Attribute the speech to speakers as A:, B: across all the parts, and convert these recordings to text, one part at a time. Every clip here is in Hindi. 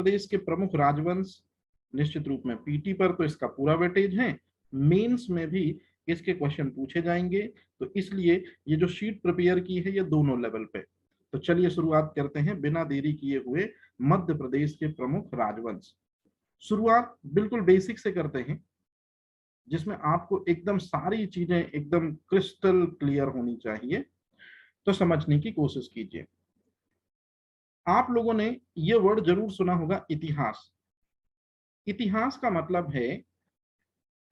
A: प्रदेश के प्रमुख राजवंश, निश्चित रूप में पीटी पर तो इसका पूरा वेटेज है, मेंस में भी इसके क्वेश्चन पूछे जाएंगे, तो इसलिए ये जो शीट प्रिपेयर की है ये दोनों लेवल पे। तो चलिए शुरुआत करते हैं बिना देरी किए हुए मध्य प्रदेश के प्रमुख राजवंश। शुरुआत बिल्कुल बेसिक से करते हैं, जिसमें आपको एकदम सारी चीजें एकदम क्रिस्टल क्लियर होनी चाहिए, तो समझने की कोशिश कीजिए। आप लोगों ने ये वर्ड जरूर सुना होगा, इतिहास। इतिहास का मतलब है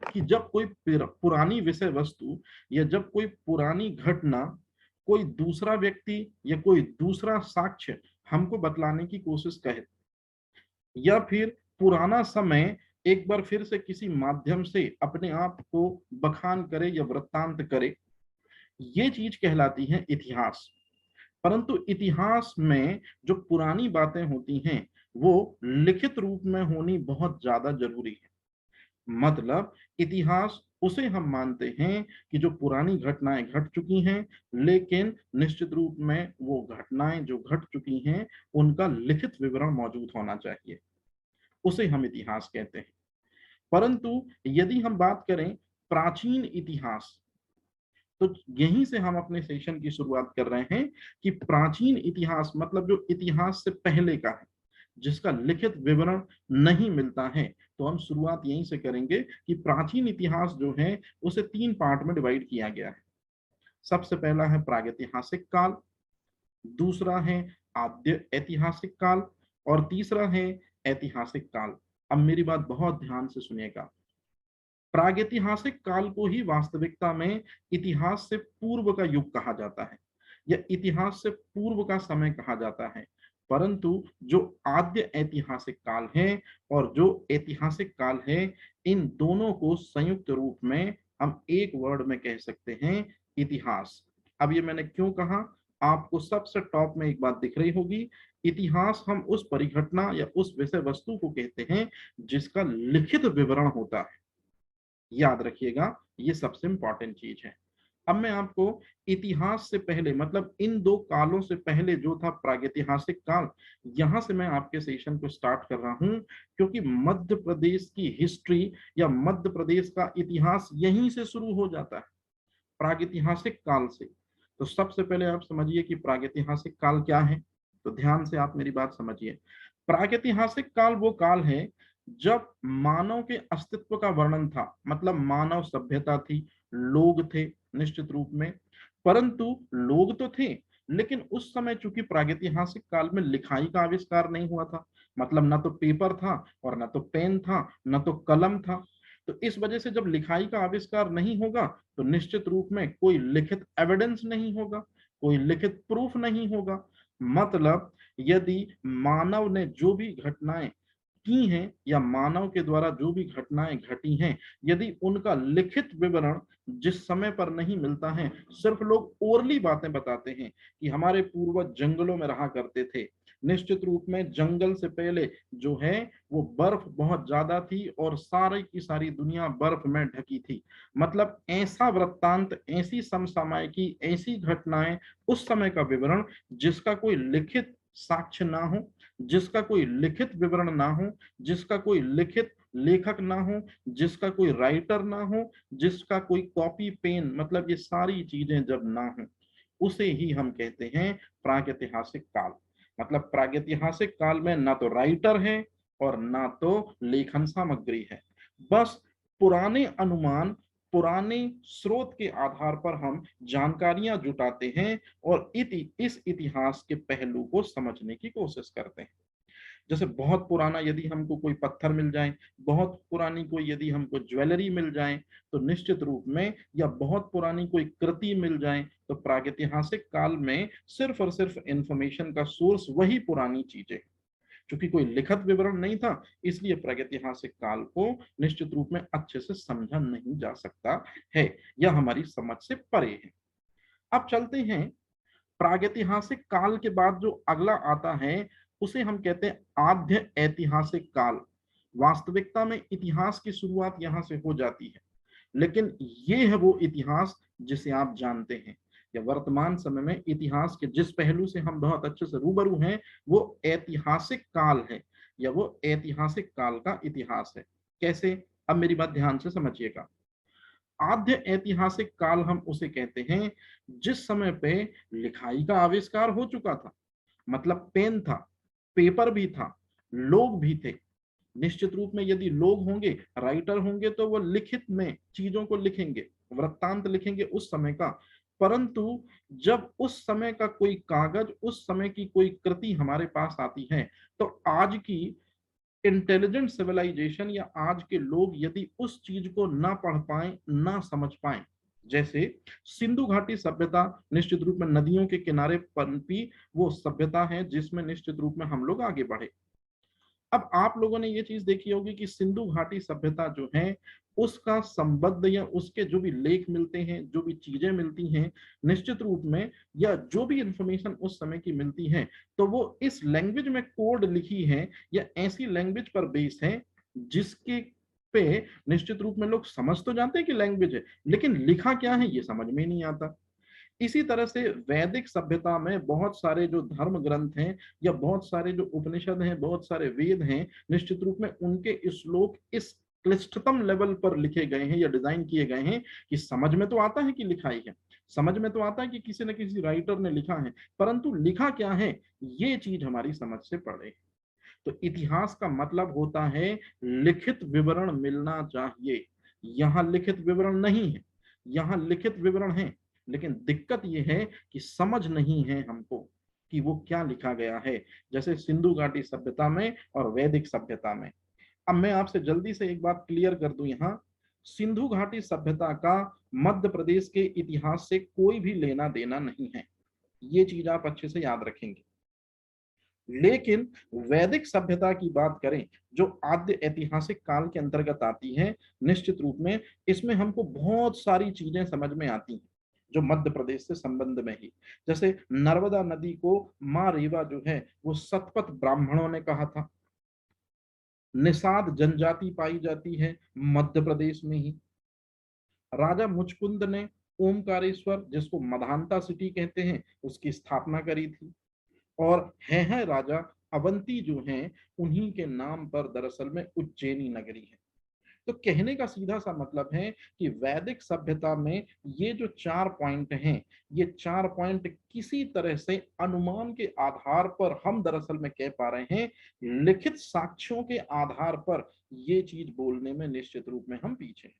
A: कि जब कोई पुरानी विषय वस्तु या जब कोई पुरानी घटना कोई दूसरा व्यक्ति या कोई दूसरा साक्ष्य हमको बतलाने की कोशिश करे, या फिर पुराना समय एक बार फिर से किसी माध्यम से अपने आप को बखान करे या वृत्तांत करे, ये चीज कहलाती है इतिहास। परंतु इतिहास में जो पुरानी बातें होती हैं वो लिखित रूप में होनी बहुत ज्यादा जरूरी है। मतलब इतिहास उसे हम मानते हैं कि जो पुरानी घटनाएं घट चुकी हैं, लेकिन निश्चित रूप में वो घटनाएं जो घट चुकी हैं उनका लिखित विवरण मौजूद होना चाहिए, उसे हम इतिहास कहते हैं। परंतु यदि हम बात करें प्राचीन इतिहास, तो यहीं से हम अपने सेशन की शुरुआत कर रहे हैं कि प्राचीन इतिहास मतलब जो इतिहास से पहले का है, जिसका लिखित विवरण नहीं मिलता है, तो हम शुरुआत यहीं से करेंगे कि प्राचीन इतिहास जो है उसे 3 पार्ट में डिवाइड किया गया है। सबसे पहला है प्रागैतिहासिक काल, दूसरा है आद्य ऐतिहासिक काल, और तीसरा है ऐतिहासिक काल। अब मेरी बात बहुत ध्यान से सुनिएगा। प्रागैतिहासिक काल को ही वास्तविकता में इतिहास से पूर्व का युग कहा जाता है या इतिहास से पूर्व का समय कहा जाता है। परंतु जो आद्य ऐतिहासिक काल है और जो ऐतिहासिक काल है, इन दोनों को संयुक्त रूप में हम एक वर्ड में कह सकते हैं, इतिहास। अब ये मैंने क्यों कहा, आपको सबसे टॉप में एक बात दिख रही होगी, इतिहास हम उस परिघटना या उस विषय वस्तु को कहते हैं जिसका लिखित विवरण होता है। याद रखिएगा, ये सबसे इंपॉर्टेंट चीज है। अब मैं आपको इतिहास से पहले मतलब इन दो कालों से पहले जो था प्रागैतिहासिक काल, यहां से मैं आपके सेशन को स्टार्ट कर रहा हूं, क्योंकि मध्य प्रदेश की हिस्ट्री या मध्य प्रदेश का इतिहास यहीं से शुरू हो जाता है, प्रागैतिहासिक काल से। तो सबसे पहले आप समझिए कि प्रागैतिहासिक काल क्या है, तो ध्यान से आप मेरी बात समझिए। प्रागैतिहासिक काल वो काल है जब मानव के अस्तित्व का वर्णन था, मतलब मानव सभ्यता थी, लोग थे निश्चित रूप में। परंतु लोग तो थे, लेकिन उस समय चूंकि प्रागैतिहासिक काल में लिखाई का आविष्कार नहीं हुआ था, मतलब ना तो पेपर था और ना तो पेन था, ना तो कलम था। तो इस वजह से जब लिखाई का आविष्कार नहीं होगा तो निश्चित रूप में कोई लिखित एविडेंस नहीं होगा, कोई लिखित प्रूफ नहीं होगा। मतलब यदि मानव ने जो भी घटनाएं की हैं या मानव के द्वारा जो भी घटनाएं घटी हैं, यदि उनका लिखित विवरण जिस समय पर नहीं मिलता है, सिर्फ लोग ओरली बातें बताते हैं कि हमारे पूर्वज जंगलों में रहा करते थे, निश्चित रूप में जंगल से पहले जो है वो बर्फ बहुत ज्यादा थी और सारी की सारी दुनिया बर्फ में ढकी थी। मतलब ऐसा वृत्तांत, ऐसी समसामयिकी, ऐसी घटनाएं, उस समय का विवरण जिसका कोई लिखित साक्ष्य ना हो, जिसका कोई लिखित विवरण ना हो, जिसका कोई लिखित लेखक ना हो, जिसका कोई राइटर ना हो, जिसका कोई कॉपी पेन, मतलब ये सारी चीजें जब ना हो, उसे ही हम कहते हैं प्रागैतिहासिक काल। मतलब प्रागैतिहासिक काल में ना तो राइटर है और ना तो लेखन सामग्री है, बस पुराने अनुमान, पुराने स्रोत के आधार पर हम जानकारियां जुटाते हैं और इस इतिहास के पहलू को समझने की कोशिश करते हैं। जैसे बहुत पुराना यदि हमको कोई पत्थर मिल जाए, बहुत पुरानी कोई यदि हमको ज्वेलरी मिल जाए, तो निश्चित रूप में, या बहुत पुरानी कोई कृति मिल जाए, तो प्रागैतिहासिक काल में सिर्फ और सिर्फ इंफॉर्मेशन का सोर्स वही पुरानी चीजें। क्योंकि कोई लिखित विवरण नहीं था, इसलिए प्रागैतिहासिक काल को निश्चित रूप में अच्छे से समझा नहीं जा सकता है, यह हमारी समझ से परे है। अब चलते हैं, प्रागैतिहासिक काल के बाद जो अगला आता है उसे हम कहते हैं आद्य ऐतिहासिक काल। वास्तविकता में इतिहास की शुरुआत यहां से हो जाती है, लेकिन ये है वो इतिहास जिसे आप जानते हैं, या वर्तमान समय में इतिहास के जिस पहलू से हम बहुत अच्छे से रूबरू हैं वो ऐतिहासिक काल है। या वो ऐतिहासिक काल का इतिहास है। कैसे? अब मेरी बात ध्यान से समझिएगा। आद्य ऐतिहासिक काल हम उसे कहते हैं जिस समय पे लिखाई का आविष्कार हो चुका था, मतलब पेन था, पेपर भी था, लोग भी थे। निश्चित रूप में यदि लोग होंगे, राइटर होंगे, तो वो लिखित में चीजों को लिखेंगे, वृत्तांत लिखेंगे उस समय का। परंतु जब उस समय का कोई कागज, उस समय की कोई कृति हमारे पास आती है, तो आज की इंटेलिजेंट सिविलाइजेशन या आज के लोग यदि उस चीज को ना पढ़ पाए, ना समझ पाए, जैसे सिंधु घाटी सभ्यता निश्चित रूप में नदियों के किनारे पनपी वो सभ्यता है जिसमें निश्चित रूप में हम लोग आगे बढ़े। अब आप लोगों ने ये चीज देखी होगी कि सिंधु घाटी सभ्यता जो है, उसका संबद्ध या उसके जो भी लेख मिलते हैं, जो भी चीजें मिलती हैं, निश्चित रूप में, या जो भी इंफॉर्मेशन उस समय की मिलती है, तो वो इस लैंग्वेज में कोड लिखी है या ऐसी लैंग्वेज पर बेस्ड है जिसके पे निश्चित रूप में लोग समझ तो जानते हैं कि लैंग्वेज है, लेकिन लिखा क्या है ये समझ में नहीं आता। इसी तरह से वैदिक सभ्यता में बहुत सारे जो धर्म ग्रंथ हैं या बहुत सारे जो उपनिषद हैं, बहुत सारे वेद हैं, निश्चित रूप में उनके श्लोक इस क्लिष्टतम लेवल पर लिखे गए हैं या डिजाइन किए गए हैं कि समझ में तो आता है कि लिखाई है, समझ में तो आता है कि किसी न किसी राइटर ने लिखा है, परंतु लिखा क्या है ये चीज हमारी समझ से परे। तो इतिहास का मतलब होता है लिखित विवरण मिलना चाहिए। यहाँ लिखित विवरण नहीं है, यहाँ लिखित विवरण है, लेकिन दिक्कत यह है कि समझ नहीं है हमको कि वो क्या लिखा गया है, जैसे सिंधु घाटी सभ्यता में और वैदिक सभ्यता में। अब मैं आपसे जल्दी से एक बात क्लियर कर दूं, यहाँ सिंधु घाटी सभ्यता का मध्य प्रदेश के इतिहास से कोई भी लेना देना नहीं है, ये चीज आप अच्छे से याद रखेंगे। लेकिन वैदिक सभ्यता की बात करें, जो आद्य ऐतिहासिक काल के अंतर्गत आती है, निश्चित रूप में इसमें हमको बहुत सारी चीजें समझ में आती हैं जो मध्य प्रदेश से संबंध में ही। जैसे नर्मदा नदी को माँ रेवा जो है वो सतपथ ब्राह्मणों ने कहा था। निषाद जनजाति पाई जाती है मध्य प्रदेश में ही। राजा मुचकुंद ने ओमकारेश्वर, जिसको मधानता सिटी कहते हैं, उसकी स्थापना करी थी। और है राजा अवंती जो हैं, उन्हीं के नाम पर दरअसल में उज्जैनी नगरी है। तो कहने का सीधा सा मतलब है कि वैदिक सभ्यता में ये जो 4 पॉइंट हैं, ये 4 पॉइंट किसी तरह से अनुमान के आधार पर हम दरअसल में कह पा रहे हैं, लिखित साक्ष्यों के आधार पर ये चीज बोलने में निश्चित रूप में हम पीछे हैं।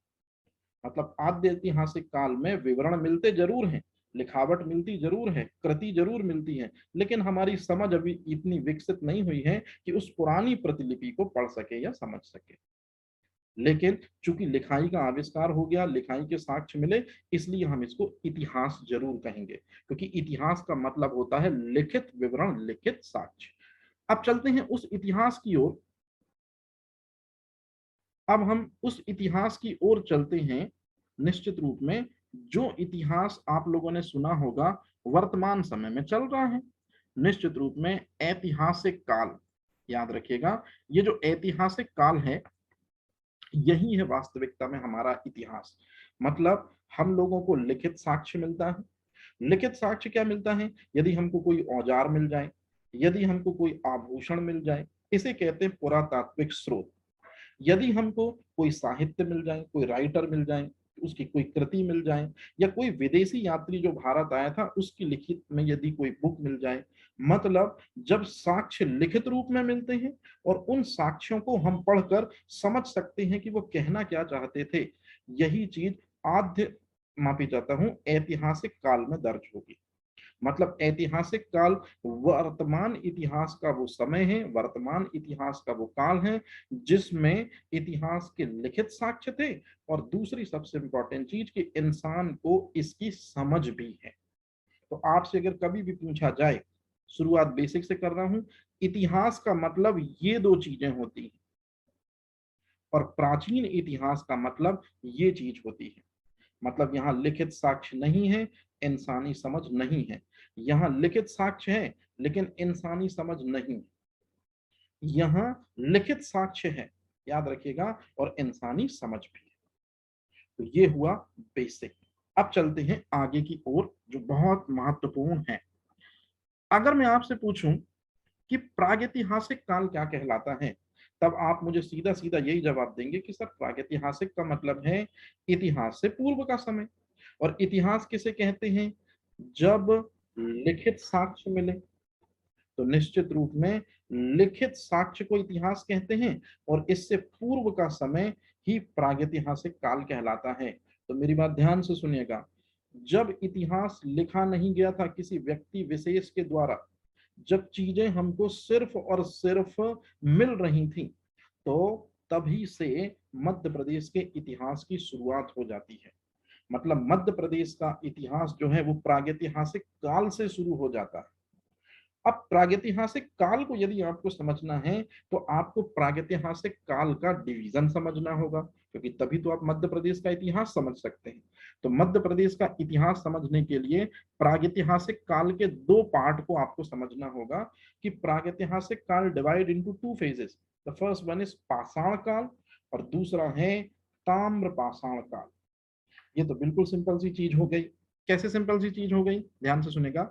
A: मतलब आद्य ऐतिहासिक काल में विवरण मिलते जरूर हैं, लिखावट मिलती जरूर है, कृति जरूर मिलती है, लेकिन हमारी समझ अभी इतनी विकसित नहीं हुई है कि उस पुरानी प्रतिलिपि को पढ़ सके या समझ सके। लेकिन चूंकि लिखाई का आविष्कार हो गया, लिखाई के साक्ष्य मिले, इसलिए हम इसको इतिहास जरूर कहेंगे, क्योंकि इतिहास का मतलब होता है लिखित विवरण, लिखित साक्ष्य। अब चलते हैं उस इतिहास की ओर। अब हम उस इतिहास की ओर चलते हैं, निश्चित रूप में जो इतिहास आप लोगों ने सुना होगा वर्तमान समय में चल रहा है, निश्चित रूप में ऐतिहासिक काल। याद रखिएगा, ये जो ऐतिहासिक काल है यही है वास्तविकता में हमारा इतिहास। मतलब हम लोगों को लिखित साक्ष्य मिलता है। लिखित साक्ष्य क्या मिलता है? यदि हमको कोई औजार मिल जाए, यदि हमको कोई आभूषण मिल जाए, इसे कहते हैं पुरातात्विक स्रोत। यदि हमको कोई साहित्य मिल जाए, कोई राइटर मिल जाए, उसकी कोई कृति मिल जाए, या कोई विदेशी यात्री जो भारत आया था उसकी लिखित में यदि कोई बुक मिल जाए, मतलब जब साक्ष्य लिखित रूप में मिलते हैं और उन साक्ष्यों को हम पढ़कर समझ सकते हैं कि वो कहना क्या चाहते थे, यही चीज आद्य मापी जाता हूं ऐतिहासिक काल में दर्ज होगी। मतलब ऐतिहासिक काल वर्तमान इतिहास का वो समय है, वर्तमान इतिहास का वो काल है जिसमें इतिहास के लिखित साक्ष्य थे, और दूसरी सबसे इंपॉर्टेंट चीज कि इंसान को इसकी समझ भी है। तो आपसे अगर कभी भी पूछा जाए, शुरुआत बेसिक से कर रहा हूं, इतिहास का मतलब ये दो चीजें होती हैं, और प्राचीन इतिहास का मतलब ये चीज होती है। मतलब यहाँ लिखित साक्ष्य नहीं है, इंसानी समझ नहीं है। यहाँ लिखित साक्ष्य है लेकिन इंसानी समझ नहीं। यहाँ लिखित साक्ष्य है, याद रखिएगा, और इंसानी समझ भी है। तो ये हुआ बेसिक। अब चलते हैं आगे की ओर जो बहुत महत्वपूर्ण है। अगर मैं आपसे पूछूं कि प्रागैतिहासिक काल क्या कहलाता है, तब आप मुझे सीधा सीधा यही जवाब देंगे कि सर प्रागैतिहासिक का मतलब है इतिहास से पूर्व का समय। और इतिहास किसे कहते हैं? जब लिखित साक्ष्य मिले, तो निश्चित रूप में लिखित साक्ष्य को इतिहास कहते हैं, और इससे पूर्व का समय ही प्रागैतिहासिक काल कहलाता है। तो मेरी बात ध्यान से सुनिएगा, जब इतिहास लिखा नहीं गया था किसी व्यक्ति विशेष के द्वारा, जब चीजें हमको सिर्फ और सिर्फ मिल रही थी, तो तभी से मध्य प्रदेश के इतिहास की शुरुआत हो जाती है। मतलब मध्य प्रदेश का इतिहास जो है वो प्रागैतिहासिक काल से शुरू हो जाता है। अब प्रागैतिहासिक काल को यदि आपको समझना है, तो आपको प्रागैतिहासिक काल का डिवीजन समझना होगा, क्योंकि तभी तो आप मध्य प्रदेश का इतिहास समझ सकते हैं। तो मध्य प्रदेश का इतिहास समझने के लिए प्रागैतिहासिक काल के दो पार्ट को आपको समझना होगा कि प्रागैतिहासिक काल divide into two phases. The first one is पाषाण काल और दूसरा है ताम्र पाषाण काल। ये तो बिल्कुल सिंपल सी चीज हो गई। कैसे सिंपल सी चीज हो गई, ध्यान से सुनेगा।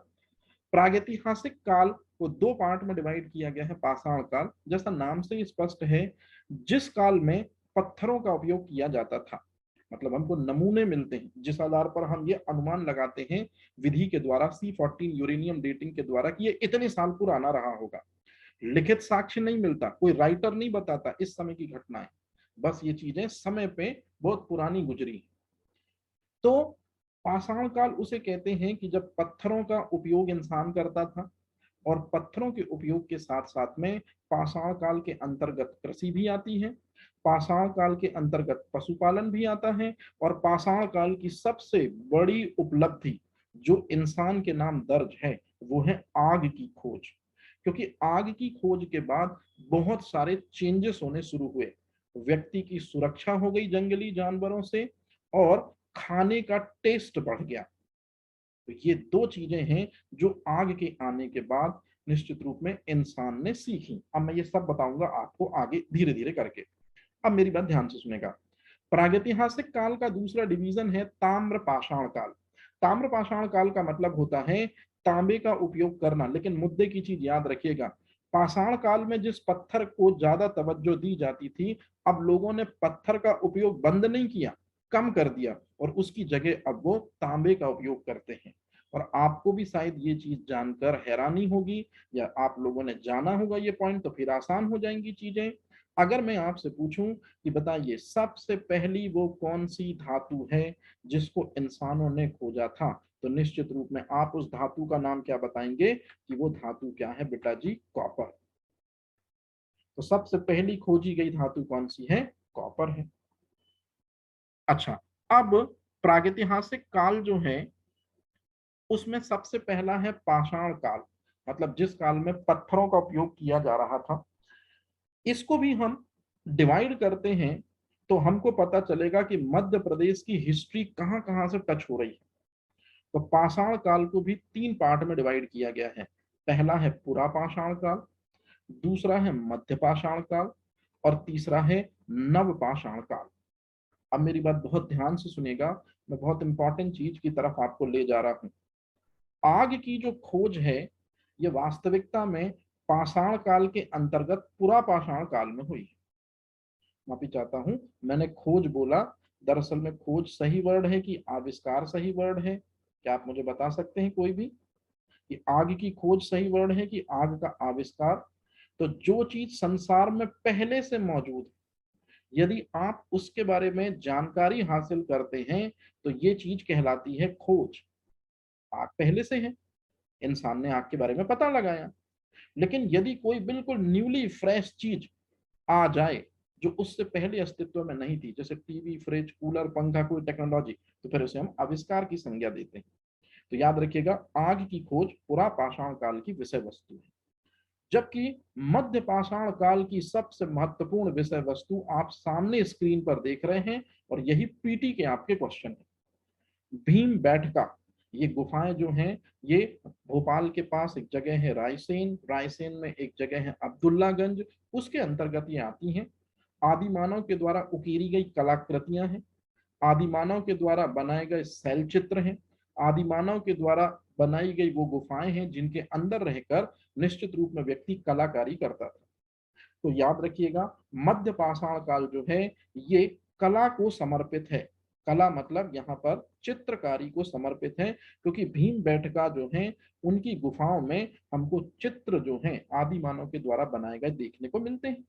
A: प्रागैतिहासिक काल को दो पार्ट में डिवाइड किया गया है। पाषाण काल, जैसा नाम से ही स्पष्ट है, जिस काल में पत्थरों का उपयोग किया जाता था, मतलब हमको नमूने मिलते हैं जिस आधार पर हम ये अनुमान लगाते हैं विधि के द्वारा, C14 यूरेनियम डेटिंग के द्वारा, कि ये इतने साल पुराना रहा होगा। लिखित साक्ष्य नहीं मिलता, कोई राइटर नहीं बताता इस समय की घटनाएं, बस ये चीजें समय पे बहुत पुरानी गुजरी। तो पाषाण काल उसे कहते हैं कि जब पत्थरों का उपयोग इंसान करता था, और पत्थरों के उपयोग के साथ साथ में पाषाण काल के अंतर्गत कृषि भी आती है, पाषाण काल के अंतर्गत पशुपालन भी आता है, और पाषाण काल की सबसे बड़ी उपलब्धि जो इंसान के नाम दर्ज है वो है आग की खोज। क्योंकि आग की खोज के बाद बहुत सारे चेंजेस होने शुरू हुए। व्यक्ति की सुरक्षा हो गई जंगली जानवरों से, और खाने का टेस्ट बढ़ गया। तो ये दो चीजें हैं जो आग के आने के बाद निश्चित रूप में इंसान ने सीखी। अब मैं ये सब बताऊंगा आपको आगे धीरे धीरे करके। अब मेरी बात ध्यान से सुनेगा। प्रागैतिहासिक काल का दूसरा डिवीजन है ताम्र पाषाण काल। ताम्र पाषाण काल का मतलब होता है तांबे का उपयोग करना। लेकिन मुद्दे की चीज याद रखिएगा, पाषाण काल में जिस पत्थर को ज्यादा तवज्जो दी जाती थी, अब लोगों ने पत्थर का उपयोग बंद नहीं किया, कम कर दिया, और उसकी जगह अब वो तांबे का उपयोग करते हैं। और आपको भी शायद ये चीज जानकर हैरानी होगी, या आप लोगों ने जाना होगा ये पॉइंट, तो फिर आसान हो जाएंगी चीजें। अगर मैं आपसे पूछूं कि बताइए सबसे पहली वो कौन सी धातु है जिसको इंसानों ने खोजा था, तो निश्चित रूप में आप उस धातु का नाम क्या बताएंगे कि वो धातु क्या है बेटा जी? कॉपर। तो सबसे पहली खोजी गई धातु कौन सी है? कॉपर है। अच्छा, अब प्रागैतिहासिक काल जो है उसमें सबसे पहला है पाषाण काल, मतलब जिस काल में पत्थरों का उपयोग किया जा रहा था। इसको भी हम डिवाइड करते हैं तो हमको पता चलेगा कि मध्य प्रदेश की हिस्ट्री कहां कहां से टच हो रही है। तो पाषाण काल को भी तीन पार्ट में डिवाइड किया गया है। पहला है पुरा पाषाण काल, दूसरा है मध्य पाषाण काल, और तीसरा है नव पाषाण काल। अब मेरी बात बहुत ध्यान से सुनिएगा, मैं बहुत इंपॉर्टेंट चीज की तरफ आपको ले जा रहा हूं। आग की जो खोज है ये वास्तविकता में पाषाण काल के अंतर्गत पुरा पाषाण काल में हुई है। माफी चाहता हूं, मैंने खोज बोला, दरअसल में खोज सही वर्ड है कि आविष्कार सही वर्ड है? क्या आप मुझे बता सकते हैं कोई भी कि आग की खोज सही वर्ड है कि आग का आविष्कार? तो जो चीज संसार में पहले से मौजूद है, यदि आप उसके बारे में जानकारी हासिल करते हैं, तो ये चीज कहलाती है खोज। आग पहले से है, इंसान ने आग के बारे में पता लगाया। लेकिन यदि कोई बिल्कुल न्यूली फ्रेश चीज आ जाए जो उससे पहले अस्तित्व में नहीं थी, जैसे टीवी, फ्रिज, कूलर, पंखा, कोई टेक्नोलॉजी, तो फिर उसे हम आविष्कार की संज्ञा देते हैं। तो याद रखिएगा, आग की खोज पुरा पाषाण काल की विषय वस्तु है, जबकि मध्य पाषाण काल की सबसे महत्वपूर्ण विषय वस्तु आप सामने स्क्रीन पर देख रहे हैं, और यही पीटी के आपके क्वेश्चन है। भीम बैठका, ये गुफाएं जो हैं ये भोपाल के पास एक जगह है रायसेन, रायसेन में एक जगह है अब्दुल्लागंज, उसके अंतर्गत ये आती हैं। आदि मानव के द्वारा उकेरी गई कलाकृतियां हैं, आदि मानव के द्वारा बनाए गए शैल चित्र हैं, आदि मानव के द्वारा बनाई गई वो गुफाएं हैं जिनके अंदर रहकर निश्चित रूप में व्यक्ति कलाकारी करता था। तो याद रखिएगा, मध्य पाषाण काल जो है ये कला को समर्पित है। कला मतलब यहाँ पर चित्रकारी को समर्पित है, क्योंकि भीमबेटका जो है उनकी गुफाओं में हमको चित्र जो है आदि मानव के द्वारा बनाए गए देखने को मिलते हैं।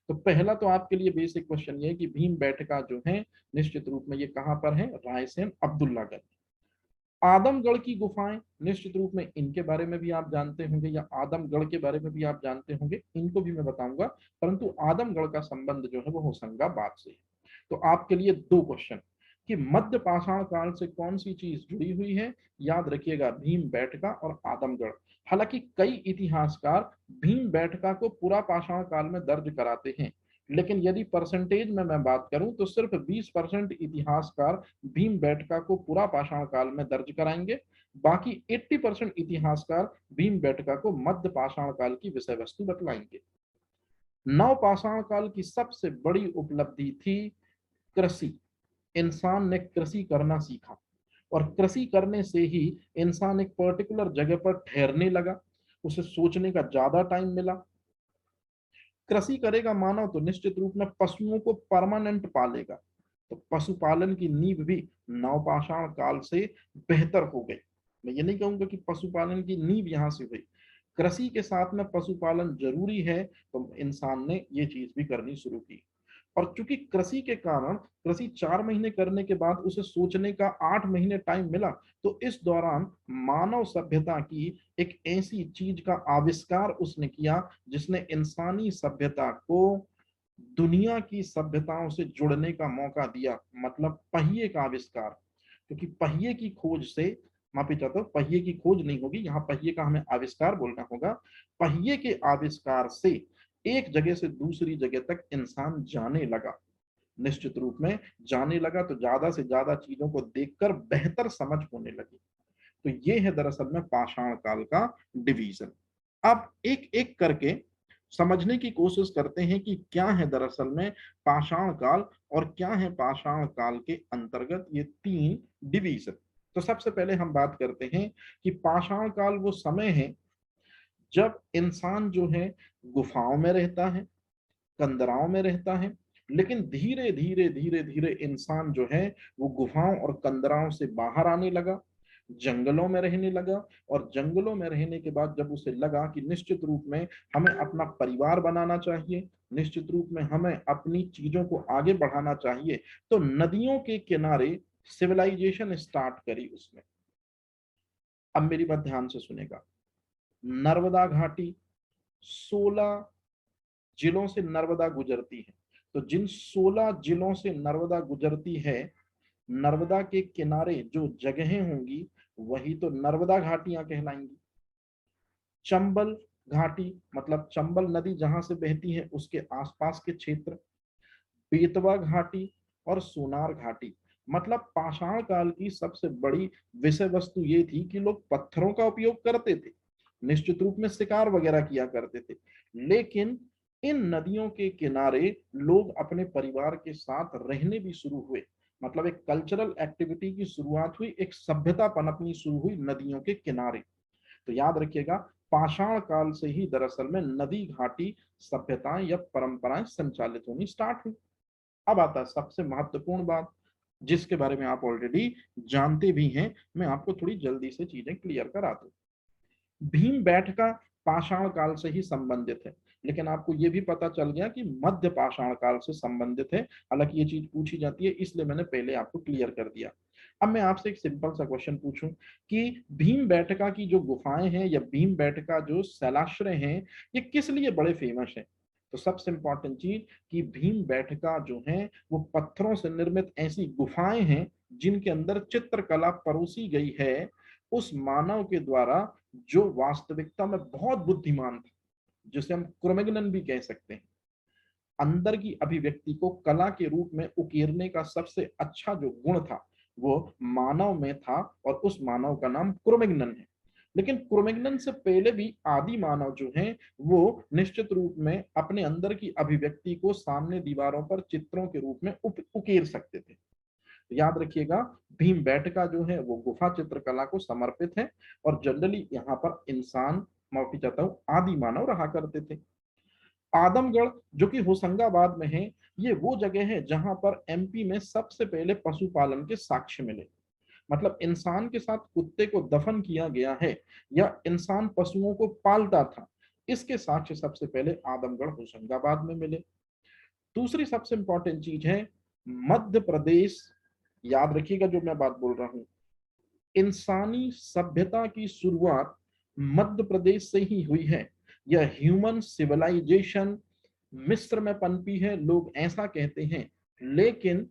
A: तो पहला तो आपके लिए बेसिक क्वेश्चन ये है कि भीमबेटका जो है निश्चित रूप में ये कहाँ पर है, रायसेन अब्दुल्लागढ़। आदमगढ़ की गुफाएं निश्चित रूप में इनके बारे में भी आप जानते होंगे, या आदमगढ़ के बारे में भी आप जानते होंगे, इनको भी मैं बताऊंगा। परंतु आदमगढ़ का संबंध जो है वो होशंगाबाद से है। तो आपके लिए दो क्वेश्चन कि मध्य पाषाण काल से कौन सी चीज जुड़ी हुई है। याद रखिएगा, भीमबेटका और आदमगढ़। हालांकि कई इतिहासकार भीमबेटका को पूरा पाषाण काल में दर्ज कराते हैं, लेकिन यदि परसेंटेज में मैं बात करूं तो सिर्फ 20% इतिहासकार भीमबेटका को पूरा पाषाण काल में दर्ज कराएंगे। बाकी 80% इतिहासकार भीमबेटका को मध्य पाषाण काल की विषय वस्तु बतलाएंगे। नव पाषाण काल की सबसे बड़ी उपलब्धि थी कृषि। इंसान ने कृषि करना सीखा, और कृषि करने से ही इंसान एक पर्टिकुलर जगह पर ठहरने लगा, उसे सोचने का ज्यादा टाइम मिला। कृषि करेगा मानव तो निश्चित रूप में पशुओं को परमानेंट पालेगा। तो पशुपालन की नींव भी नवपाषाण काल से बेहतर हो गई। मैं ये नहीं कहूंगा कि पशुपालन की नींव यहां से हुई, कृषि के साथ में पशुपालन जरूरी है, तो इंसान ने ये चीज भी करनी शुरू की। और चूंकि कृषि के कारण कृषि 4 महीने करने के बाद उसे सोचने का 8 महीने टाइम मिला, तो इस दौरान मानव सभ्यता की एक ऐसी चीज का आविष्कार उसने किया जिसने इंसानी सभ्यता को दुनिया की सभ्यताओं से जुड़ने का मौका दिया, मतलब पहिए का आविष्कार। क्योंकि पहिए की खोज से, माफी चाहता हूं, पहिए की खोज नहीं होगी यहाँ, पहिए का हमें आविष्कार बोलना होगा। पहिए के आविष्कार से एक जगह से दूसरी जगह तक इंसान जाने लगा। निश्चित रूप में जाने लगा तो ज्यादा से ज्यादा चीजों को देखकर बेहतर समझ होने लगी। तो ये है दरअसल में पाषाण काल का डिवीजन। अब एक एक करके समझने की कोशिश करते हैं कि क्या है दरअसल में पाषाण काल, और क्या है पाषाण काल के अंतर्गत ये 3 डिवीजन। तो सबसे पहले हम बात करते हैं कि पाषाण काल वो समय है जब इंसान जो है गुफाओं में रहता है, कंदराओं में रहता है, लेकिन धीरे धीरे धीरे धीरे इंसान जो है वो गुफाओं और कंदराओं से बाहर आने लगा, जंगलों में रहने लगा। और जंगलों में रहने के बाद जब उसे लगा कि निश्चित रूप में हमें अपना परिवार बनाना चाहिए, निश्चित रूप में हमें अपनी चीजों को आगे बढ़ाना चाहिए, तो नदियों के किनारे सिविलाइजेशन स्टार्ट करी उसने। अब मेरी बात ध्यान से सुनेगा, नर्मदा घाटी 16 जिलों से नर्मदा गुजरती है। तो जिन 16 जिलों से नर्मदा गुजरती है, नर्मदा के किनारे जो जगहें होंगी वही तो नर्मदा घाटियां कहलाएंगी। चंबल घाटी मतलब चंबल नदी जहां से बहती है उसके आसपास के क्षेत्र, बेतवा घाटी और सोनार घाटी। मतलब पाषाण काल की सबसे बड़ी विषय वस्तु ये थी कि लोग पत्थरों का उपयोग करते थे, निश्चित रूप में शिकार वगैरह किया करते थे, लेकिन इन नदियों के किनारे लोग अपने परिवार के साथ रहने भी शुरू हुए। मतलब एक कल्चरल एक्टिविटी की शुरुआत हुई, एक सभ्यता पनपनी शुरू हुई नदियों के किनारे। तो याद रखिएगा, पाषाण काल से ही दरअसल में नदी घाटी सभ्यताएं या परंपराएं संचालित होनी स्टार्ट हुई। अब आता है सबसे महत्वपूर्ण बात, जिसके बारे में आप ऑलरेडी जानते भी हैं, मैं आपको थोड़ी जल्दी से चीजें क्लियर करा दूं। भीमबेटका पाषाण काल से ही संबंधित है, लेकिन आपको यह भी पता चल गया कि मध्य पाषाण काल से संबंधित है। हालांकि ये चीज पूछी जाती है, इसलिए मैंने पहले आपको क्लियर कर दिया। अब मैं आपसे एक सिंपल सा क्वेश्चन पूछूं कि भीमबेटका की जो गुफाएं हैं या भीमबेटका जो शैलाश्रय हैं, ये किस लिए बड़े फेमस हैं। तो सबसे इंपॉर्टेंट चीज कि भीमबेटका जो है वो पत्थरों से निर्मित ऐसी गुफाएं हैं जिनके अंदर चित्रकला परोसी गई है उस मानव के द्वारा जो वास्तविकता में बहुत बुद्धिमान था, जिसे हम क्रोमैग्नन भी कह सकते हैं। अंदर की अभिव्यक्ति को कला के रूप में उकेरने का सबसे अच्छा जो गुण था वो मानव में था, और उस मानव का नाम क्रोमैग्नन है। लेकिन क्रोमैग्नन से पहले भी आदि मानव जो हैं वो निश्चित रूप में अपने अंदर की अभिव्यक्ति को सामने दीवारों पर चित्रों के रूप में उकेर सकते थे। याद रखिएगा, भीमबेटका जो है वो गुफा चित्रकला को समर्पित है, और जनरली यहाँ पर इंसान, माफी चाहता हूँ, आदि मानव रहा करते थे। आदमगढ़ जो कि होशंगाबाद में है, ये वो जगह है जहां पर एमपी में सबसे पहले पशुपालन के साक्ष्य मिले। मतलब इंसान के साथ कुत्ते को दफन किया गया है या इंसान पशुओं को पालता था, इसके साक्ष्य सबसे पहले आदमगढ़ होशंगाबाद में मिले। दूसरी सबसे इंपॉर्टेंट चीज है मध्य प्रदेश। याद रखिएगा जो मैं बात बोल रहा हूं, इंसानी सभ्यता की शुरुआत मध्य प्रदेश से ही हुई है। यह ह्यूमन सिविलाइजेशन मिस्र में पनपी है, लोग ऐसा कहते हैं, लेकिन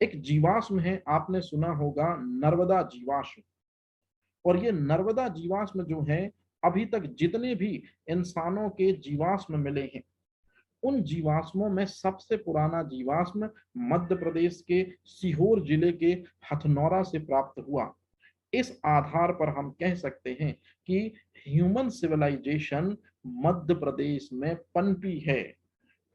A: एक जीवाश्म है, आपने सुना होगा नर्मदा जीवाश्म। और ये नर्मदा जीवाश्म जो है, अभी तक जितने भी इंसानों के जीवाश्म मिले हैं, उन जीवाश्मों में सबसे पुराना जीवाश्म मध्य प्रदेश के सीहोर जिले के हथनौरा से प्राप्त हुआ। इस आधार पर हम कह सकते हैं कि ह्यूमन सिविलाइजेशन मध्य प्रदेश में पनपी है,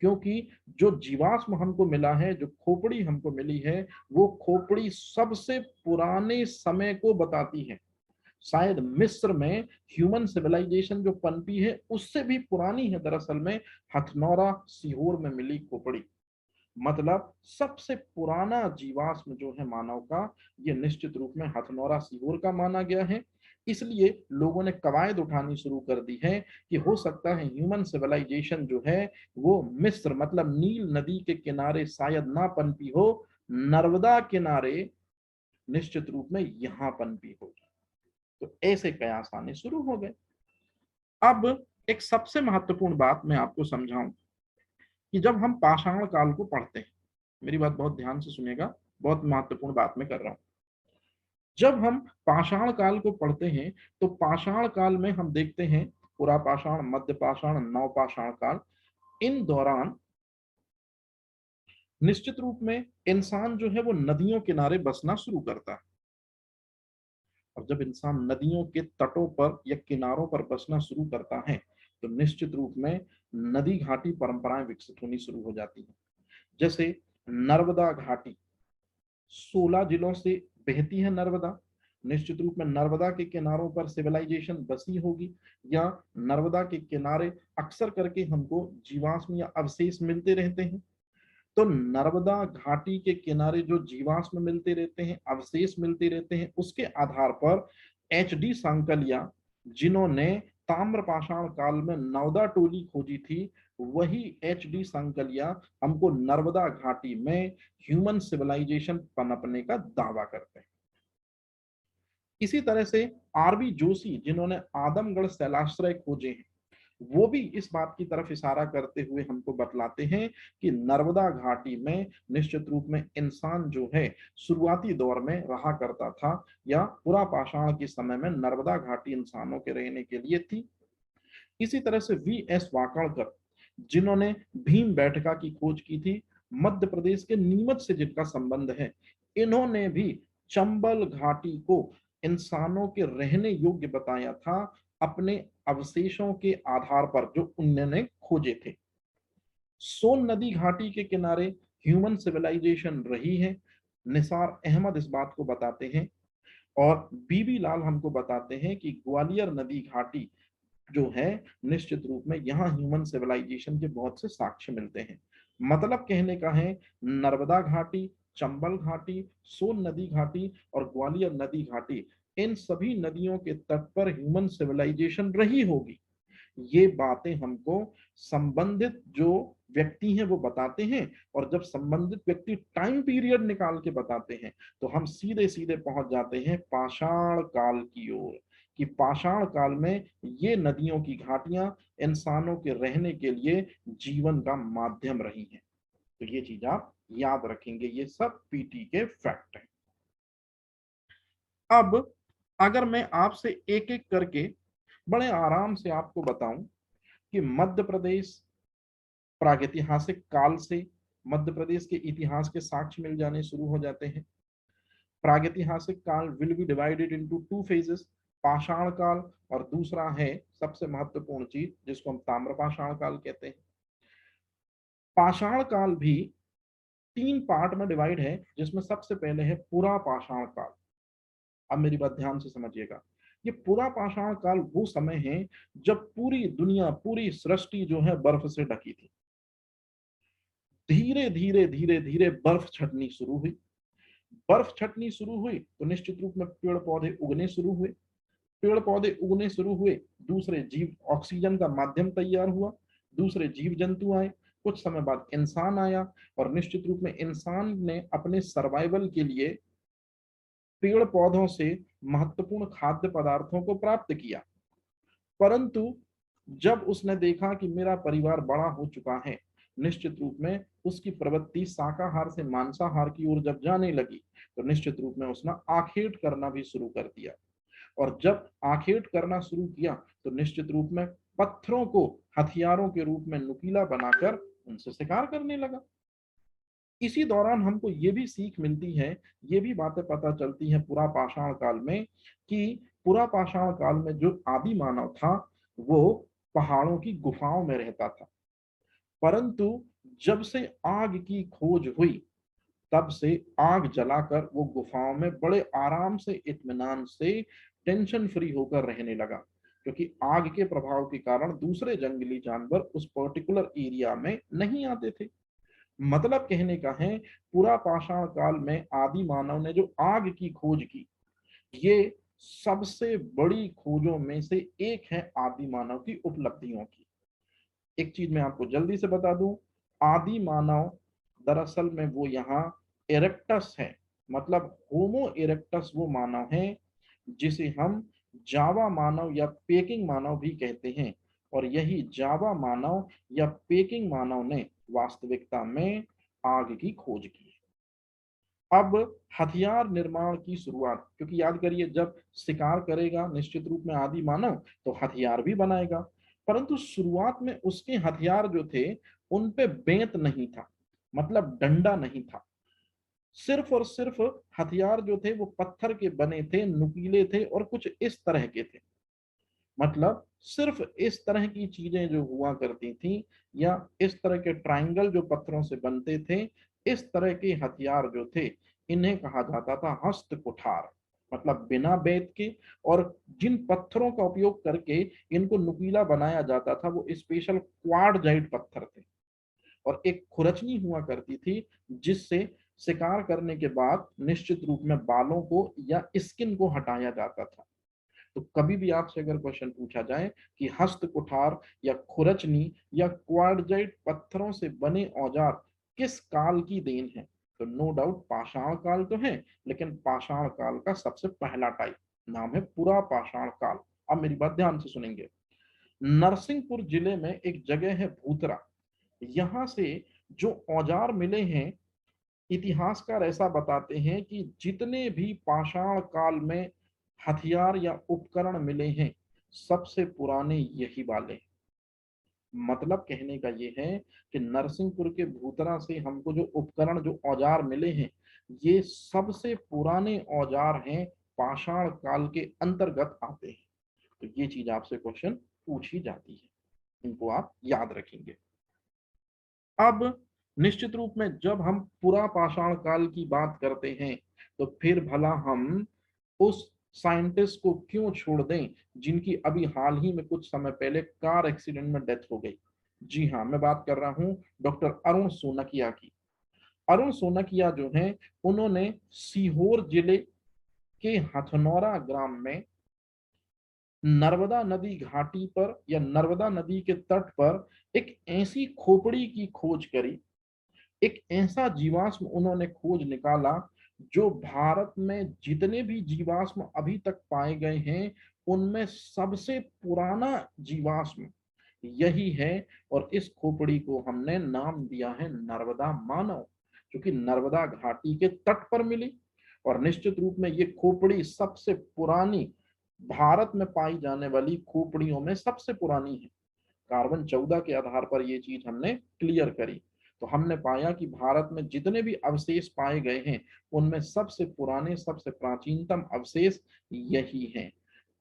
A: क्योंकि जो जीवाश्म हमको मिला है, जो खोपड़ी हमको मिली है, वो खोपड़ी सबसे पुराने समय को बताती है। शायद मिस्र में ह्यूमन सिविलाइजेशन जो पनपी है उससे भी पुरानी है दरअसल में हथनौरा सीहोर में मिली खोपड़ी। मतलब सबसे पुराना जीवाश्म जो है मानव का, ये निश्चित रूप में हथनौरा सीहोर का माना गया है। इसलिए लोगों ने कवायद उठानी शुरू कर दी है कि हो सकता है ह्यूमन सिविलाइजेशन जो है वो मिस्र मतलब नील नदी के किनारे शायद ना पनपी हो, नर्मदा किनारे निश्चित रूप में यहां पनपी हो। तो ऐसे कयास आने शुरू हो गए। अब एक सबसे महत्वपूर्ण बात मैं आपको समझाऊं कि जब हम पाषाण काल को पढ़ते हैं, मेरी बात बहुत ध्यान से सुनिएगा, बहुत महत्वपूर्ण बात मैं कर रहा हूं। जब हम पाषाण काल को पढ़ते हैं तो पाषाण काल में हम देखते हैं पुरा पाषाण, मध्य पाषाण, नव पाषाण काल। इन दौरान निश्चित रूप में इंसान जो है वो नदियों किनारे बसना शुरू करता है। और जब इंसान नदियों के तटों पर या किनारों पर बसना शुरू करता है तो निश्चित रूप में नदी घाटी परंपराएं विकसित होनी शुरू हो जाती हैं। जैसे नर्मदा घाटी 16 जिलों से बहती है नर्मदा, निश्चित रूप में नर्मदा के किनारों पर सिविलाइजेशन बसी होगी, या नर्मदा के किनारे अक्सर करके हमको जीवाश्म या अवशेष मिलते रहते हैं। तो नर्मदा घाटी के किनारे जो जीवाश्म मिलते रहते हैं, अवशेष मिलते रहते हैं, उसके आधार पर एच डी सांकलिया, जिन्होंने ताम्रपाषाण काल में नवदा टोली खोजी थी, वही एच डी सांकलिया हमको नर्मदा घाटी में ह्यूमन सिविलाइजेशन पनपने का दावा करते हैं। इसी तरह से आरबी जोशी, जिन्होंने आदमगढ़ शैलाश्रय खोजे हैं, वो भी इस बात की तरफ इशारा करते हुए हमको बतलाते हैं कि नर्मदा घाटी में निश्चित रूप में इंसान जो है शुरुआती दौर में रहा करता था, या पुरा पाषाण के समय में नर्मदा घाटी इंसानों के रहने के लिए थी। इसी तरह से वी एस वाकड़कर, जिन्होंने भीमबेटका की खोज की थी, मध्य प्रदेश के नीमच से जिनका संबंध है, इन्होंने भी चंबल घाटी को इंसानों के रहने योग्य बताया था अपने अवशेषों के आधार पर जो उन्होंने खोजे थे। सोन नदी घाटी के किनारे ह्यूमन सिविलाइजेशन रही है, निसार अहमद इस बात को बताते हैं। और बीबी लाल हमको बताते हैं कि ग्वालियर नदी घाटी जो है, निश्चित रूप में यहाँ ह्यूमन सिविलाइजेशन के बहुत से साक्ष्य मिलते हैं। मतलब कहने का है, नर्मदा घाटी, चंबल घाटी, सोन नदी घाटी और ग्वालियर नदी घाटी, इन सभी नदियों के तट पर ह्यूमन सिविलाइजेशन रही होगी। ये बातें हमको संबंधित जो व्यक्ति हैं वो बताते हैं, और जब संबंधित व्यक्ति टाइम पीरियड निकाल के बताते हैं तो हम सीधे सीधे पहुंच जाते हैं पाषाण काल की ओर, कि पाषाण काल में ये नदियों की घाटियां इंसानों के रहने के लिए जीवन का माध्यम रही हैं। तो ये चीज आप याद रखेंगे, ये सब पीटी के फैक्ट हैं। अब अगर मैं आपसे एक एक करके बड़े आराम से आपको बताऊं कि मध्य प्रदेश प्रागैतिहासिक काल से मध्य प्रदेश के इतिहास के साक्ष्य मिल जाने शुरू हो जाते हैं। प्रागैतिहासिक काल will be divided into two phases, पाषाण काल, और दूसरा है सबसे महत्वपूर्ण चीज जिसको हम ताम्रपाषाण काल कहते हैं। पाषाण काल भी तीन पार्ट में डिवाइड है, जिसमें सबसे पहले है पुरा पाषाण काल। अब मेरी बात ध्यान से समझिएगा। ये पुरा पाषाण काल वो समय है जब पूरी दुनिया, पूरी सृष्टि जो है बर्फ से ढकी थी। धीरे धीरे धीरे धीरे बर्फ छटनी शुरू हुई। बर्फ छटनी शुरू हुई तो निश्चित रूप में पेड़ पौधे उगने शुरू हुए। पेड़ पौधे उगने शुरू हुए, दूसरे जीव, ऑक्सीजन का माध्यम तैयार हुआ, दूसरे जीव जंतु आए, कुछ समय बाद इंसान आया, और निश्चित रूप में इंसान ने अपने सर्वाइवल के लिए पेड़ पौधों से महत्वपूर्ण खाद्य पदार्थों को प्राप्त किया। परंतु जब उसने देखा कि मेरा परिवार बड़ा हो चुका है, निश्चित रूप में उसकी प्रवृत्ति शाकाहार से मांसाहार की ओर जब जाने लगी, तो निश्चित रूप में उसने आखेट करना भी शुरू कर दिया। और जब आखेट करना शुरू किया तो निश्चित रूप में पत्थरों को हथियारों के रूप में नुकीला बनाकर उनसे शिकार करने लगा। इसी दौरान हमको ये भी सीख मिलती है, ये भी बातें पता चलती हैं पुरा पाषाण काल में, कि पुरा पाषाण काल में जो आदि मानव था वो पहाड़ों की गुफाओं में रहता था। परंतु जब से आग की खोज हुई, तब से आग जलाकर वो गुफाओं में बड़े आराम से, इत्मीनान से, टेंशन फ्री होकर रहने लगा, क्योंकि आग के प्रभाव के कारण दूसरे जंगली जानवर उस पर्टिकुलर एरिया में नहीं आते थे। मतलब कहने का है, पूरा पाषाण काल में आदि मानव ने जो आग की खोज की, ये सबसे बड़ी खोजों में से एक है आदि मानव की उपलब्धियों की। एक चीज मैं आपको जल्दी से बता दूं, आदि मानव दरअसल में वो यहाँ इरेक्टस है। मतलब होमो इरेक्टस वो मानव है जिसे हम जावा मानव या पेकिंग मानव भी कहते हैं। और यही जावा मानव या पेकिंग मानव ने वास्तविकता में आग की खोज की। अब हथियार निर्माण की शुरुआत, क्योंकि याद करिए जब शिकार करेगा निश्चित रूप में आदि मानव, तो हथियार भी बनाएगा। परंतु शुरुआत में उसके हथियार जो थे उन पे बेंत नहीं था, मतलब डंडा नहीं था। सिर्फ और सिर्फ हथियार जो थे वो पत्थर के बने थे, नुकीले थे और कुछ इस तरह के थे। मतलब सिर्फ इस तरह की चीजें जो हुआ करती थी, या इस तरह के ट्रायंगल जो पत्थरों से बनते थे, इस तरह के हथियार जो थे, इन्हें कहा जाता था हस्त कुठार। मतलब बिना बेत के, और जिन पत्थरों का उपयोग करके इनको नुकीला बनाया जाता था वो स्पेशल क्वार्टजाइट पत्थर थे। और एक खुरचनी हुआ करती थी जिससे शिकार करने के बाद निश्चित रूप में बालों को या स्किन को हटाया जाता था। तो कभी भी आपसे अगर क्वेश्चन पूछा जाए कि हस्त कुठार या खुरचनी या क्वार्टजाइट पत्थरों से बने औजार किस काल की देन है, तो नो डाउट पाषाण काल तो है, लेकिन पाषाण काल का सबसे पहला टाइप नाम है पुरा पाषाण काल। अब मेरी बात ध्यान से सुनेंगे। नरसिंहपुर जिले में एक जगह है भूतरा, यहाँ से जो औजार मिले हैं, इतिहासकार ऐसा बताते हैं कि जितने भी पाषाण काल में हथियार या उपकरण मिले हैं, सबसे पुराने यही वाले हैं। मतलब कहने का ये है कि नरसिंहपुर के भूतरा से हमको जो उपकरण, जो औजार मिले हैं, ये सबसे पुराने औजार हैं, पाषाण काल के अंतर्गत आते हैं। तो ये चीज आपसे क्वेश्चन पूछी जाती है, इनको आप याद रखेंगे। अब निश्चित रूप में जब हम पुरा पाषाण काल की बात करते हैं, तो फिर भला हम उस साइंटिस्ट को क्यों छोड़ दें जिनकी अभी हाल ही में कुछ समय पहले कार एक्सीडेंट में डेथ हो गई। जी हाँ, मैं बात कर रहा हूं डॉक्टर अरुण सोनकिया की। अरुण सोनकिया जो हैं, उन्होंने सीहोर जिले के हथनौरा ग्राम में नर्मदा नदी घाटी पर या नर्मदा नदी के तट पर एक ऐसी खोपड़ी की खोज करी, एक ऐसा जीवाश्म उन्होंने खोज निकाला जो भारत में जितने भी जीवाश्म अभी तक पाए गए हैं उनमें सबसे पुराना जीवाश्म यही है। और इस खोपड़ी को हमने नाम दिया है नर्मदा मानव, क्योंकि नर्मदा घाटी के तट पर मिली। और निश्चित रूप में ये खोपड़ी सबसे पुरानी, भारत में पाई जाने वाली खोपड़ियों में सबसे पुरानी है। कार्बन 14 के आधार पर ये चीज हमने क्लियर करी। तो हमने पाया कि भारत में जितने भी अवशेष पाए गए हैं उनमें सबसे पुराने, सबसे प्राचीनतम अवशेष यही हैं।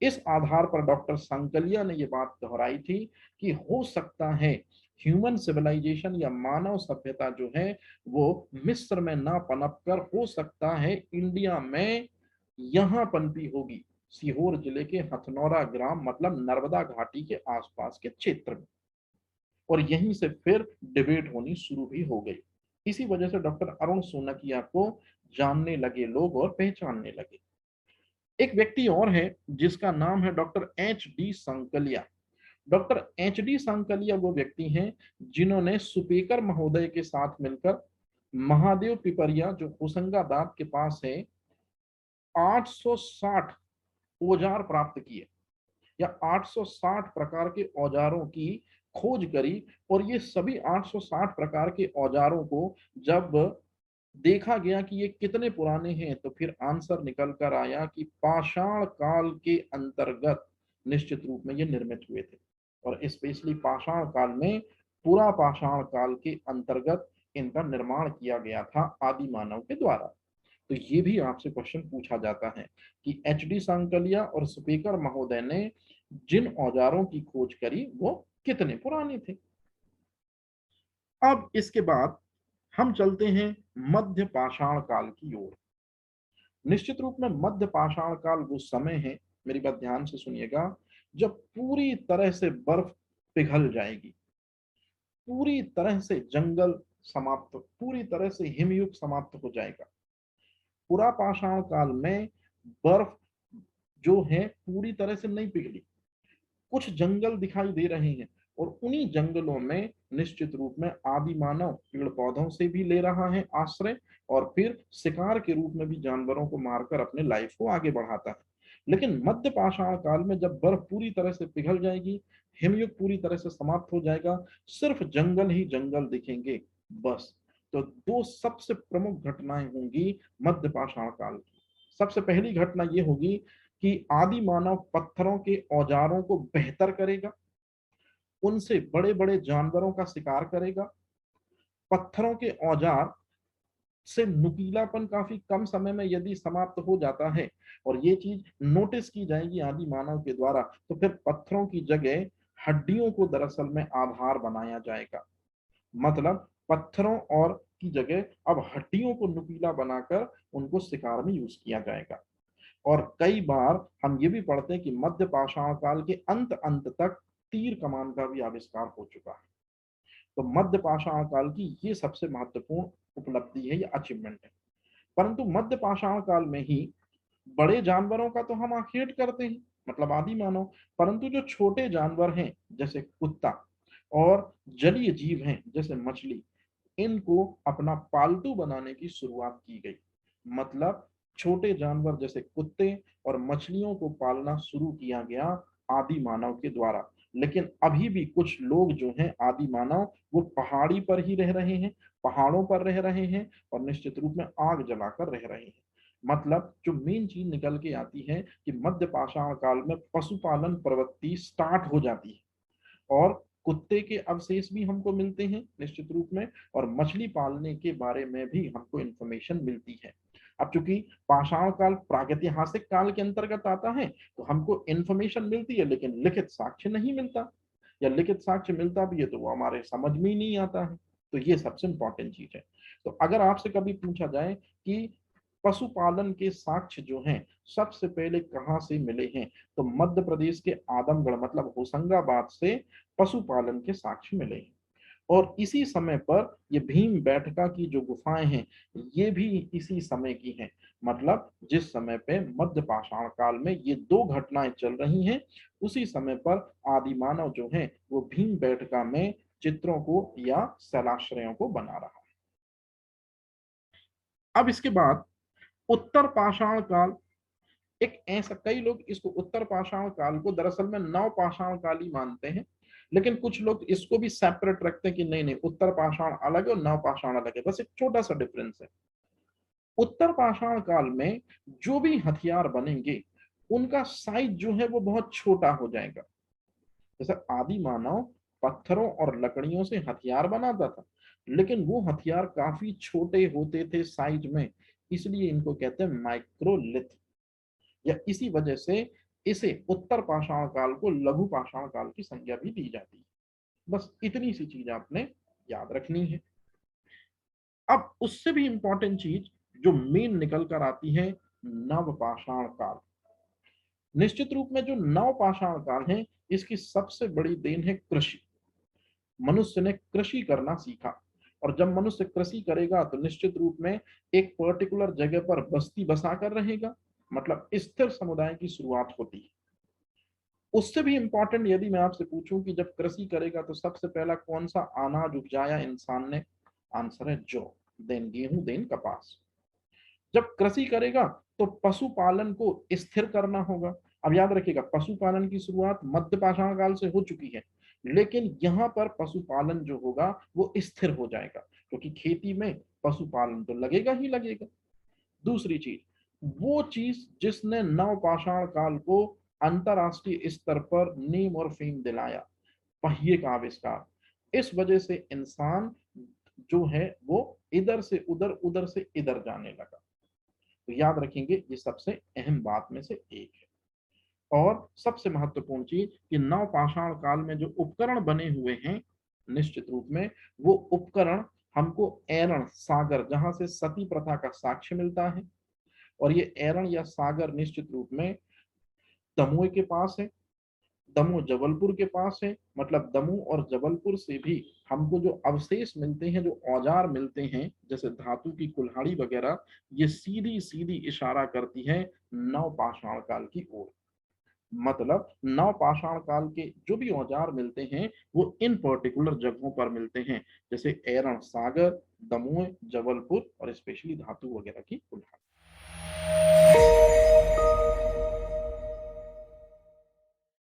A: इस आधार पर डॉक्टर सांकलिया ने यह बात दोहराई थी कि हो सकता है ह्यूमन सिविलाइजेशन या मानव सभ्यता जो है वो मिस्र में ना पनप कर हो सकता है इंडिया में यहां पनपी होगी, सीहोर जिले के हथनौरा ग्राम मतलब नर्मदा घाटी के आसपास के क्षेत्र में। और यहीं से फिर डिबेट होनी शुरू भी हो गई। इसी वजह से डॉक्टर अरुण सोनकिया को जानने लगे लोग और पहचानने लगे। एक व्यक्ति और है जिसका नाम है doctor H D Sankalia. Doctor H D Sankalia वो व्यक्ति हैं जिन्होंने सुपेकर महोदय के साथ मिलकर महादेव पिपरिया जो होशंगाबाद के पास है 860 औजार प्राप्त किए या 860 प्रकार के औजारों की खोज करी। और ये सभी 860 प्रकार के औजारों को जब देखा गया कि ये कितने पुराने हैं तो फिर आंसर निकल कर आया कि पाषाण काल के अंतर्गत निश्चित रूप में ये निर्मित हुए थे। और स्पेशली पाषाण काल में पूरा पाषाण काल के अंतर्गत इनका निर्माण किया गया था आदि मानव के द्वारा। तो ये भी आपसे क्वेश्चन पूछा जाता है कि एच डी सांकलिया और स्पीकर महोदय ने जिन औजारों की खोज करी वो कितने पुराने थे। अब इसके बाद हम चलते हैं मध्य पाषाण काल की ओर। निश्चित रूप में मध्य पाषाण काल वो समय है, मेरी बात ध्यान से सुनिएगा, जब पूरी तरह से बर्फ पिघल जाएगी, पूरी तरह से जंगल समाप्त, पूरी तरह से हिमयुग समाप्त हो जाएगा। पूरा पाषाण काल में बर्फ जो है पूरी तरह से नहीं पिघली, कुछ जंगल दिखाई दे रहे हैं और उन्हीं जंगलों में निश्चित रूप में आदि मानव पेड़ पौधों से भी ले रहा है आश्रय और फिर शिकार के रूप में भी जानवरों को मारकर अपने लाइफ को आगे बढ़ाता है। लेकिन मध्य पाषाण काल में जब बर्फ पूरी तरह से पिघल जाएगी, हिमयुग पूरी तरह से समाप्त हो जाएगा, सिर्फ जंगल ही जंगल दिखेंगे बस। तो दो सबसे प्रमुख घटनाएं होंगी मध्य पाषाण काल की। सबसे पहली घटना यह होगी कि आदि मानव पत्थरों के औजारों को बेहतर करेगा, उनसे बड़े बड़े जानवरों का शिकार करेगा। पत्थरों के औजार से नुकीलापन काफी कम समय में यदि समाप्त हो जाता है और ये चीज नोटिस की जाएगी आदि मानव के द्वारा, तो फिर पत्थरों की जगह हड्डियों को दरअसल में आधार बनाया जाएगा। मतलब पत्थरों और की जगह अब हड्डियों को नुकीला बनाकर उनको शिकार में यूज किया जाएगा। और कई बार हम ये भी पढ़ते हैं कि मध्य पाषाण काल के अंत अंत तक तीर कमान का भी आविष्कार हो चुका है। तो मध्य पाषाण काल की ये सबसे महत्वपूर्ण उपलब्धि है या अचीवमेंट है। परंतु मध्य पाषाण काल में ही बड़े जानवरों का तो हम आखेट करते हैं, मतलब आदि मानव, परंतु जो छोटे जानवर हैं जैसे कुत्ता और जलीय जीव हैं जैसे मछली, इनको अपना पालतू बनाने की शुरुआत की गई। मतलब छोटे जानवर जैसे कुत्ते और मछलियों को पालना शुरू किया गया आदि मानव के द्वारा। लेकिन अभी भी कुछ लोग जो हैं आदि मानव वो पहाड़ी पर ही रह रहे हैं, पहाड़ों पर रह रहे हैं और निश्चित रूप में आग जलाकर रह रहे हैं। मतलब जो मेन चीज निकल के आती है कि मध्य पाषाण काल में पशुपालन प्रवृत्ति स्टार्ट हो जाती है और कुत्ते के अवशेष भी हमको मिलते हैं निश्चित रूप में, और मछली पालने के बारे में भी हमको इंफॉर्मेशन मिलती है। अब चूंकि पाषाण काल प्रागैतिहासिक काल के अंतर्गत आता है तो हमको इंफॉर्मेशन मिलती है लेकिन लिखित साक्ष्य नहीं मिलता, या लिखित साक्ष्य मिलता भी है तो वो हमारे समझ में ही नहीं आता है। तो ये सबसे इंपॉर्टेंट चीज है। तो अगर आपसे कभी पूछा जाए कि पशुपालन के साक्ष्य जो हैं सबसे पहले कहाँ से मिले हैं, तो मध्य प्रदेश के आदमगढ़ मतलब होशंगाबाद से पशुपालन के साक्ष्य मिले हैं। और इसी समय पर ये भीम बैठका की जो गुफाएं हैं ये भी इसी समय की हैं। मतलब जिस समय पे मध्य पाषाण काल में ये दो घटनाएं चल रही हैं उसी समय पर आदि मानव जो है वो भीम बैठका में चित्रों को या शैलाश्रयों को बना रहा है। अब इसके बाद उत्तर पाषाण काल, एक ऐसा, कई लोग इसको उत्तर पाषाण काल को दरअसल में नव पाषाण काल ही मानते हैं, लेकिन कुछ लोग इसको भी सेपरेट रखते हैं कि नहीं नहीं उत्तर पाषाण अलग है और नव पाषाण अलग है, बस एक छोटा सा डिफरेंस है। उत्तर पाषाण काल में जो भी हथियार बनेंगे उनका साइज जो है वो बहुत छोटा हो जाएगा। जैसे आदि मानव पत्थरों और लकड़ियों से हथियार बनाता था लेकिन वो हथियार काफी छोटे होते थे साइज में, इसलिए इनको कहते हैं माइक्रोलिथ। या इसी वजह से इसे उत्तर पाषाण काल को लघु पाषाण काल की संज्ञा भी दी जाती है। बस इतनी सी चीज आपने याद रखनी है। अब उससे भी इंपॉर्टेंट चीज जो मेन निकल कर आती है, नवपाषाण काल। निश्चित रूप में जो नवपाषाण काल है, इसकी सबसे बड़ी देन है कृषि। मनुष्य ने कृषि करना सीखा, और जब मनुष्य कृषि करेगा तो निश्चित रूप में एक पर्टिकुलर जगह पर बस्ती बसा कर रहेगा, मतलब स्थिर समुदाय की शुरुआत होती है। उससे भी इंपॉर्टेंट यदि मैं आपसे पूछूं कि जब कृषि करेगा तो सबसे पहला कौन सा अनाज उपजाया इंसान ने, आंसर है जौ, देन गेहूं, देन कपास। जब कृषि करेगा तो पशुपालन को स्थिर करना होगा। अब याद रखिएगा, पशुपालन की शुरुआत मध्य पाषाण काल से हो चुकी है, लेकिन यहाँ पर पशुपालन जो होगा वो स्थिर हो जाएगा, क्योंकि खेती में पशुपालन तो लगेगा ही लगेगा। दूसरी चीज, वो चीज जिसने नवपाषाण काल को अंतरराष्ट्रीय स्तर पर नेम और फेम दिलाया, पहिए का आविष्कार। इस वजह से इंसान जो है वो इधर से उधर, उधर से इधर जाने लगा। तो याद रखेंगे, ये सबसे अहम बात में से एक है। और सबसे महत्वपूर्ण चीज कि नवपाषाण काल में जो उपकरण बने हुए हैं, निश्चित रूप में वो उपकरण हमको एरण सागर, जहां से सती प्रथा का साक्ष्य मिलता है, और ये एरण या सागर निश्चित रूप में दमोह के पास है, दमोह जबलपुर के पास है। मतलब दमोह और जबलपुर से भी हमको जो अवशेष मिलते हैं, जो औजार मिलते हैं, जैसे धातु की कुल्हाड़ी वगैरह, ये सीधी सीधी इशारा करती है नवपाषाण काल की ओर। मतलब नवपाषाण काल के जो भी औजार मिलते हैं वो इन पर्टिकुलर जगहों पर मिलते हैं, जैसे एरण सागर, दमोह, जबलपुर और स्पेशली धातु वगैरह की कुल्हाड़ी।